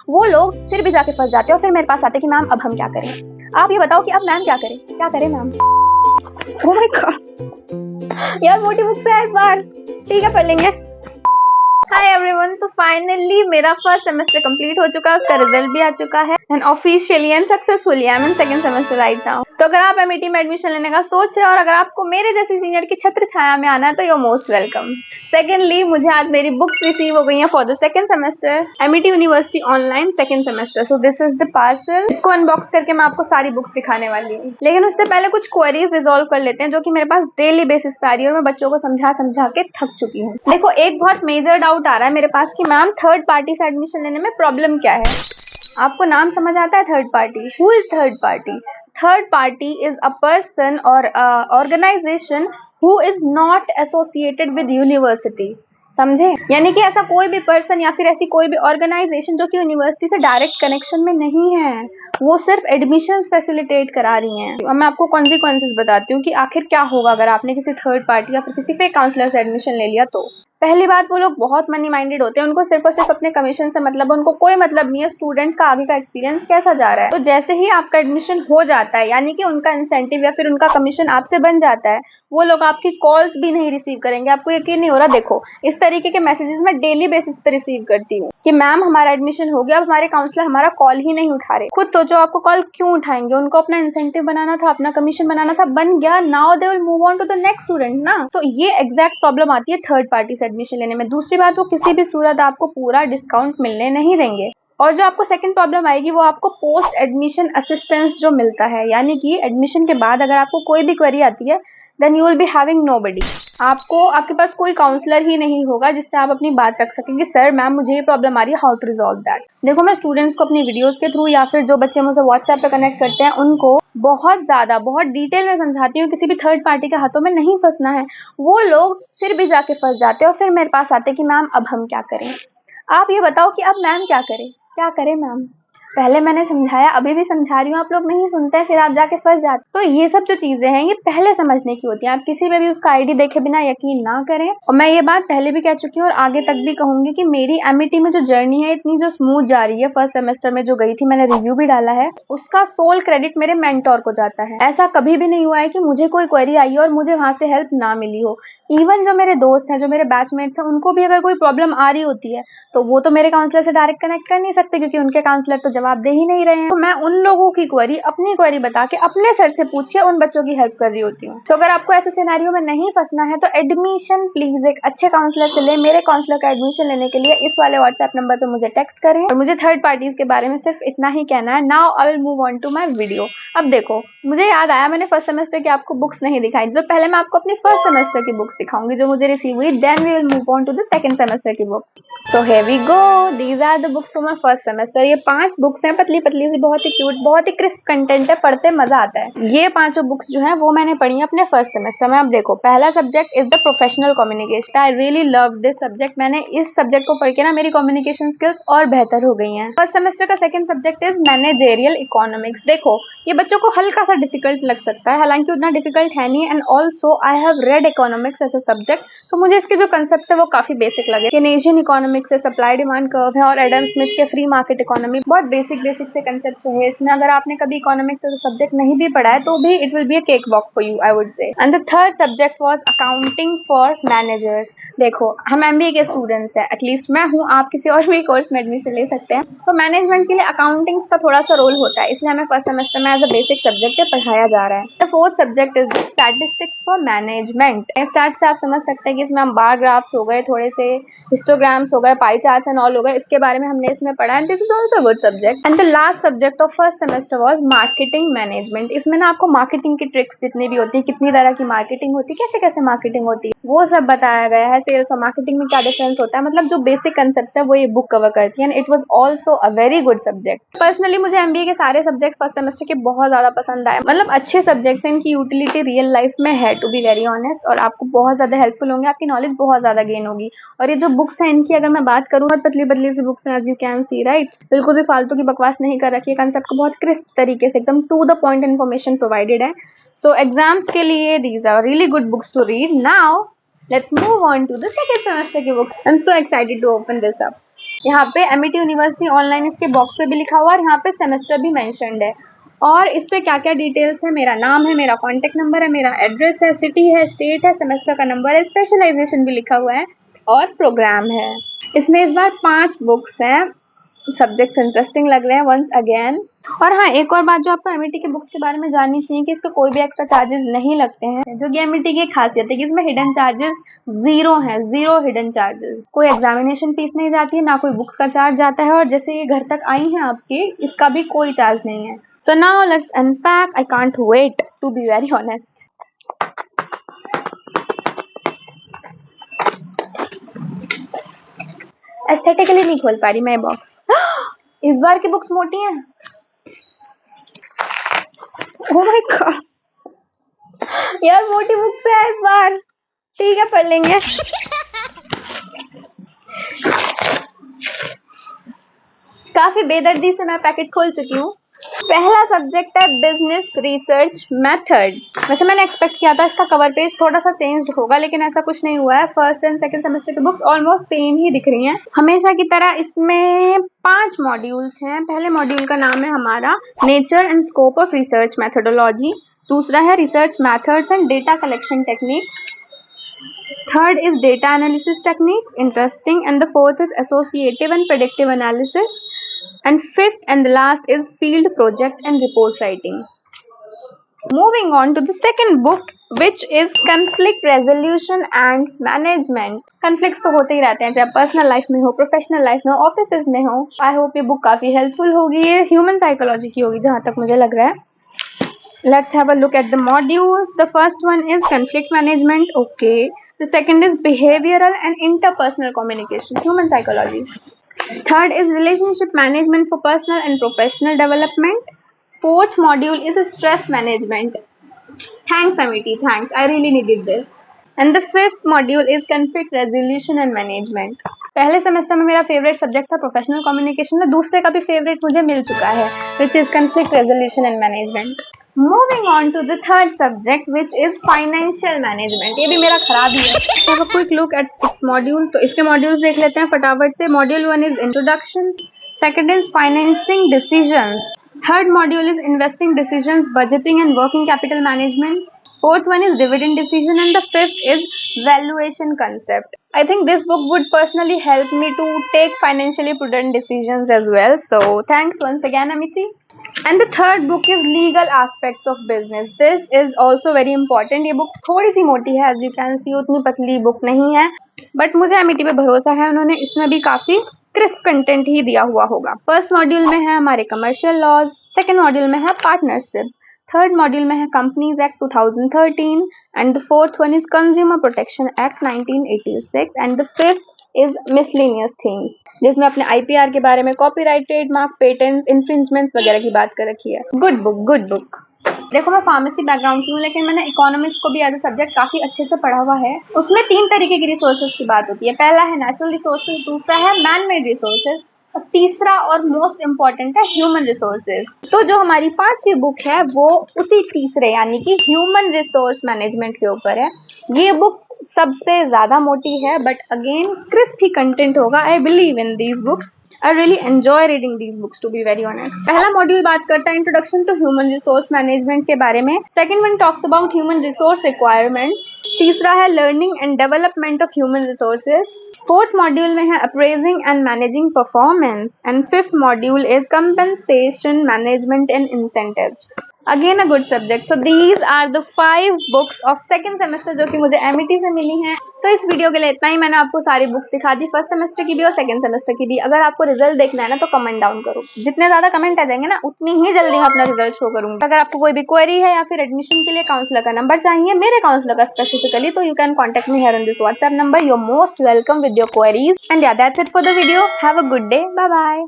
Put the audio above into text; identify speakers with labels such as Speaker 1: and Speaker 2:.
Speaker 1: वो लोग फिर भी जाके फंस जाते हैं और फिर मेरे पास आते हैं कि मैम अब हम क्या करें। आप ये बताओ कि अब मैम क्या करें मैम। ओह माय गॉड यार, मोटी बुक से इस बार ठीक है पढ़ लेंगे। हाय एवरीवन, तो फाइनली मेरा फर्स्ट सेमेस्टर कंप्लीट हो चुका है, उसका रिजल्ट भी आ चुका है and officially and successfully I am in second semester right now. तो अगर आप एमईटी में एडमिशन लेने का सोच रहे हो और अगर आपको मेरे जैसी सीनियर की छत्र छाया में आना है तो you are most welcome. Secondly, मुझे आज मेरी बुक्स रिसीव हो गई हैं for the second semester MET university online second semester. So this is the parcel. इसको अनबॉक्स करके मैं आपको सारी बुक्स दिखाने वाली हूँ, लेकिन उससे पहले कुछ क्वेरीज रिजॉल्व कर लेते हैं जो कि मेरे पास डेली बेसिस पे आ रही है और मैं बच्चों को समझा के थक चुकी हूँ। देखो, एक बहुत मेजर डाउट आ रहा है मेरे पास कि मैम थर्ड पार्टी से एडमिशन लेने में प्रॉब्लम क्या है। आपको नाम समझ आता है third party? Who is third party? Third party is a person और organization who is not associated with university. समझे? यानी कि ऐसा कोई भी पर्सन या फिर ऐसी कोई भी ऑर्गेनाइजेशन जो कि यूनिवर्सिटी से डायरेक्ट कनेक्शन में नहीं है, वो सिर्फ एडमिशन फैसिलिटेट करा रही हैं। अब मैं आपको कॉन्सिक्वेंसेस बताती हूँ कि आखिर क्या होगा अगर आपने किसी थर्ड पार्टी या फिर किसी फेक काउंसलर से एडमिशन ले लिया तो। पहली बात, वो लोग बहुत मनी माइंडेड होते हैं, उनको सिर्फ और सिर्फ अपने कमीशन से मतलब, उनको कोई मतलब नहीं है स्टूडेंट का आगे का एक्सपीरियंस कैसा जा रहा है। तो जैसे ही आपका एडमिशन हो जाता है, यानी कि उनका इंसेंटिव या फिर उनका कमीशन आपसे बन जाता है, वो लोग आपकी कॉल्स भी नहीं रिसीव करेंगे। आपको यकीन नहीं हो रहा? देखो, इस तरीके के मैसेजेस मैं डेली बेसिस पे रिसीव करती हूँ कि मैम हमारा एडमिशन हो गया, अब हमारे काउंसलर हमारा कॉल ही नहीं उठा रहे। खुद सोचो, आपको कॉल क्यों उठाएंगे? उनको अपना इंसेंटिव बनाना था, अपना कमीशन बनाना था, बन गया, now they will move on to the next student ना। तो ये एग्जैक्ट प्रॉब्लम आती है थर्ड पार्टी से एडमिशन लेने में। दूसरी बात, वो किसी भी सूरत आपको पूरा डिस्काउंट मिलने नहीं देंगे। और जो आपको सेकंड प्रॉब्लम आएगी वो आपको पोस्ट एडमिशन असिस्टेंस जो मिलता है, यानी कि एडमिशन के बाद अगर आपको कोई भी क्वेरी आती है then you will be having nobody. आपके पास कोई काउंसलर ही नहीं होगा जिससे आप अपनी बात रख सकेंगे, सर मैम मुझे ये प्रॉब्लम आ रही है, हाउ टू रिजॉल्व दैट। देखो, मैं स्टूडेंट्स को अपनी वीडियोस के थ्रू या फिर जो बच्चे मुझसे व्हाट्सएप पे कनेक्ट करते हैं उनको बहुत डिटेल में समझाती हूँ, किसी भी थर्ड पार्टी के हाथों में नहीं फंसना है। वो लोग फिर भी जाके फंस जाते हैं और फिर मेरे पास आते हैं कि मैम अब हम क्या करें। आप ये बताओ कि अब मैम क्या करें मैम। पहले मैंने समझाया, अभी भी समझा रही हूँ, आप लोग नहीं सुनते, फिर आप जाके फंस जाते। तो ये सब जो चीजें हैं ये पहले समझने की होती हैं। आप किसी पे भी उसका आईडी देखे बिना यकीन ना करें। और मैं ये बात पहले भी कह चुकी हूँ और आगे तक भी कहूंगी कि मेरी एमईटी में जो जर्नी है इतनी जो स्मूथ जा रही है, फर्स्ट सेमेस्टर में जो गई थी, मैंने रिव्यू भी डाला है, उसका सोल क्रेडिट मेरे मेंटोर को जाता है। ऐसा कभी भी नहीं हुआ है कि मुझे कोई क्वेरी आई और मुझे वहां से हेल्प ना मिली हो। इवन जो मेरे दोस्त हैं, जो मेरे बैचमेट्स हैं, उनको भी अगर कोई प्रॉब्लम आ रही होती है तो वो तो मेरे काउंसलर से डायरेक्ट कनेक्ट कर नहीं सकते क्योंकि उनके काउंसलर तो जवाब दे ही नहीं रहे हैं। तो मैं उन लोगों की क्वेरी अपनी क्वेरी बता के अपने सर से पूछिए उन बच्चों की हेल्प कर रही होती हूँ। तो अगर आपको ऐसे सिनेरियो में नहीं फंसना है तो एडमिशन प्लीज एक अच्छे काउंसलर से ले। मेरे काउंसलर का एडमिशन लेने के लिए इस वाले व्हाट्सएप नंबर पे मुझे टेक्स्ट करें। और मुझे थर्ड पार्टीज के बारे में सिर्फ इतना ही कहना है। Now I will move on to my video. अब देखो, मुझे याद आया मैंने फर्स्ट सेमेस्टर की आपको बुक्स नहीं दिखाई, तो पहले मैं आपको अपनी फर्स्ट सेमेस्टर की बुक्स दिखाऊंगी जो मुझे रिसीव हुई, then we will move on to the second semester की books. So here we go, these are the books for my first semester. ये 5 बुक्स हैं, पतली पतली सी, बहुत ही क्यूट, बहुत ही क्रिस्प कंटेंट है, पढ़ते मजा आता है। ये 5 बुक्स जो है वो मैंने पढ़ी है अपने फर्स्ट सेमेस्टर में। अब देखो, पहला subject is the professional communication. I really love this subject. मैंने इस सब्जेक्ट को पढ़ के ना मेरी कम्युनिकेशन स्किल्स और बेहतर हो गई हैं। फर्स्ट सेमेस्टर का second subject is managerial economics. देखो, ये बच्चों को हल्का सा डिफिकल्ट लग सकता है, हालांकि उतना डिफिकल्ट है नहीं। And also I have read economics as a subject, तो मुझे इसके जो कंसेप्ट है वो काफी बेसिक लगे। केनेजियन इकोनॉमिक्स से सप्लाई डिमांड कर्व है और एडम स्मिथ के फ्री मार्केट इकोनॉमी, बहुत बेसिक से कंसेप्ट है इसमें। अगर आपने कभी इकोनॉमिक्स एज अ सब्जेक्ट नहीं भी पढ़ा है तो भी it will be a cake walk for you, I would say. And the third subject was accounting for managers. देखो, हम एमबीए के स्टूडेंट्स हैं, एटलीस्ट मैं हूँ, आप किसी और भी कोर्स में एडमिशन ले सकते हैं। तो मैनेजमेंट के लिए अकाउंटिंग का थोड़ा सा रोल होता है, इसलिए हमें फर्स्ट सेमेस्टर में एज अ बेसिक सब्जेक्ट पढ़ाया जा रहा है। The fourth subject is statistics for management. Start से आप समझ सकते हैं कि इसमें हम बार ग्राफ्स हो गए, थोड़े से हिस्टोग्राम्स हो गए, पाई चार्ट्स एंड ऑल हो गए, इसके बारे में हमने इसमें पढ़ा है। This is also good subject. And the last subject of first semester was marketing management. इसमें ना आपको मार्केटिंग की ट्रिक्स जितनी भी होती है, कितनी तरह की मार्केटिंग होती है, कैसे कैसे मार्केटिंग होती है, वो सब बताया गया है। सेल्स और मार्केटिंग में क्या डिफरेंस होता है, मतलब जो बेसिक कंसेप्ट है वो ये बुक कवर करती है। And it was also a very good subject. Personally मुझे एमबीए के सारे सब्जेक्ट फर्स्ट सेमेस्टर के बहुत ज्यादा पसंद आए, मतलब अच्छे सब्जेक्ट्स हैं, इनकी यूटिलिटी रियल लाइफ में है, टू बी वेरी ऑनेस्ट, और आपको बहुत ज्यादा हेल्पफुल होंगे, आपकी नॉलेज बहुत ज्यादा गेन होगी। और ये जो बुक्स हैं इनकी अगर मैं बात करूँ, बहुत पतली पतली सी बुक्स हैं, as you can see, right. बिल्कुल भी फालतू की बकवास नहीं कर रखी है, कंसेप्ट को बहुत क्रिस्प तरीके से एकदम to the point information provided है। सो एग्जाम्स के लिए these are really good books to read. Now let's move on to the second semester की books. I'm so excited to open this up. यहाँ पे Amity university online इसके box पे भी लिखा हुआ है और यहाँ पे सेमेस्टर भी मेंशन्ड है। और इस पे क्या क्या डिटेल्स है, मेरा नाम है, मेरा कॉन्टेक्ट नंबर है, मेरा एड्रेस है, सिटी है, स्टेट है, सेमेस्टर का नंबर है, स्पेशलाइजेशन भी लिखा हुआ है और प्रोग्राम है। इसमें इस बार 5 बुक्स हैं। सब्जेक्ट्स इंटरेस्टिंग लग रहे हैं वंस अगेन। और हाँ, एक और बात जो आपको एमिटी के बुक्स के बारे में जाननी चाहिए कि इसका कोई भी एक्स्ट्रा चार्जेस नहीं लगते हैं, जो कि एमिटी की खासियत है कि इसमें हिडन चार्जेस जीरो हैं, जीरो हिडन चार्जेस। कोई एग्जामिनेशन फीस नहीं जाती है, ना कोई बुक्स का चार्ज जाता है, और जैसे ये घर तक आई हैं आपके, इसका भी कोई चार्ज नहीं है। So now let's unpack. I can't wait to be very honest. Aesthetically नहीं खोल पा रही मैं ये बॉक्स। इस बार की बुक्स मोटी हैं। ओह माय गॉड, यार मोटी बुक्स है इस बार। ठीक है, पढ़ लेंगे। काफी बेदर्दी से मैं पैकेट खोल चुकी हूँ। पहला सब्जेक्ट है बिजनेस रिसर्च मेथड्स। वैसे मैंने एक्सपेक्ट किया था इसका कवर पेज थोड़ा सा चेंज्ड होगा, लेकिन ऐसा कुछ नहीं हुआ है। फर्स्ट एंड सेकंड सेमेस्टर की बुक्स ऑलमोस्ट सेम ही दिख रही हैं हमेशा की तरह। इसमें 5 मॉड्यूल्स हैं। पहले मॉड्यूल का नाम है हमारा nature and scope of research methodology. दूसरा है research methods and data collection techniques. Third is data analysis techniques, interesting, and the fourth is associative and predictive analysis, and fifth and the last is field project and report writing. Moving on to the second book, which is conflict resolution and management. Conflicts तो होते ही रहते हैं, चाहे personal life में हो, professional life में हो, office में हो। आई होप ये बुक काफी हेल्पफुल होगी। ये ह्यूमन साइकोलॉजी की होगी जहां तक मुझे लग रहा है। Let's have a look at the modules. The first one is conflict management. Okay. The second is behavioral and interpersonal communication, human psychology. Third is relationship management for personal and professional development. Fourth module is stress management. Thanks, Amity. Thanks. I really needed this. And the fifth module is conflict resolution and management. पहले semester में मेरा favourite subject था professional communication में, दूसरे का भी favourite मुझे मिल चुका है, which is conflict resolution and management. Moving on to the third subject, which is financial management. ये भी मेरा खराब ही है। So have a quick look at its module. तो इसके मॉड्यूल्स देख लेते हैं फटाफट से। Module 1 is introduction. Second is financing decisions. Third module is investing decisions, budgeting and working capital management. Fourth one is dividend decision, and the fifth is valuation concept. I think this book would personally help me to take financially prudent decisions as well. So thanks once again, Amity. And the third book is legal aspects of business. This is also very important. ये book थोड़ी सी मोटी है, as you can see, उतनी पतली book नहीं है, but मुझे Amity पे भरोसा है, उन्होंने इसमें भी काफी क्रिस्प कंटेंट ही दिया हुआ होगा। फर्स्ट मॉड्यूल में है हमारे कमर्शियल लॉज, सेकेंड मॉड्यूल में है पार्टनरशिप, थर्ड मॉड्यूल में है companies act 2013, and the fourth one is consumer protection act 1986, and the fifth is miscellaneous things, जिसमें अपने आईपीआर के बारे में, कॉपीराइट, ट्रेडमार्क, पेटेंट्स, इन्फ्रिंजमेंट्स वगैरह की बात कर रखी है। Good book, good book. देखो, मैं फार्मेसी बैकग्राउंड की हूँ, लेकिन मैंने इकोनॉमिक्स को भी एज अ सब्जेक्ट काफी अच्छे से पढ़ा हुआ है। उसमें 3 तरीके की रिसोर्सेज की बात होती है। पहला है नेचुरल रिसोर्सेज, दूसरा है मैन मेड रिसोर्सेज, और तीसरा और मोस्ट इम्पॉर्टेंट है ह्यूमन रिसोर्सेज। तो जो हमारी 5वीं बुक है वो उसी तीसरे यानी कि ह्यूमन रिसोर्स मैनेजमेंट के ऊपर है। ये बुक सबसे ज्यादा मोटी है, बट अगेन क्रिस्प ही कंटेंट होगा। I believe in these books. I really enjoy reading these books, to be very honest. पहला मॉड्यूल बात करता है introduction to human resource management के बारे में। Second one talks about human resource requirements. तीसरा है learning and development of human resources. Fourth module में है appraising and managing performance, and fifth module is compensation management and incentives. Again a good subject. So these are the 5 books of second semester जो कि मुझे Amity से मिली हैं। तो इस video के लिए इतना ही। मैंने आपको सारी बुक्स दिखा दी, फर्स्ट सेमेस्टर की भी और सेकंड सेमेस्टर की भी। अगर आपको रिजल्ट देखना है ना, तो कमेंट डाउन करो। जितने ज्यादा कमेंट आ जाएंगे ना, उतनी ही जल्दी मैं अपना रिजल्ट शो करूंगी। अगर आपको कोई भी क्वेरी है या फिर एडमिशन के लिए काउंसलर का नंबर चाहिए, मेरे काउंसलर का स्पेसिफिकली, तो you can contact me here on this WhatsApp number. You are most welcome with your queries. And yeah that's it for the video. Have a good day. Bye bye.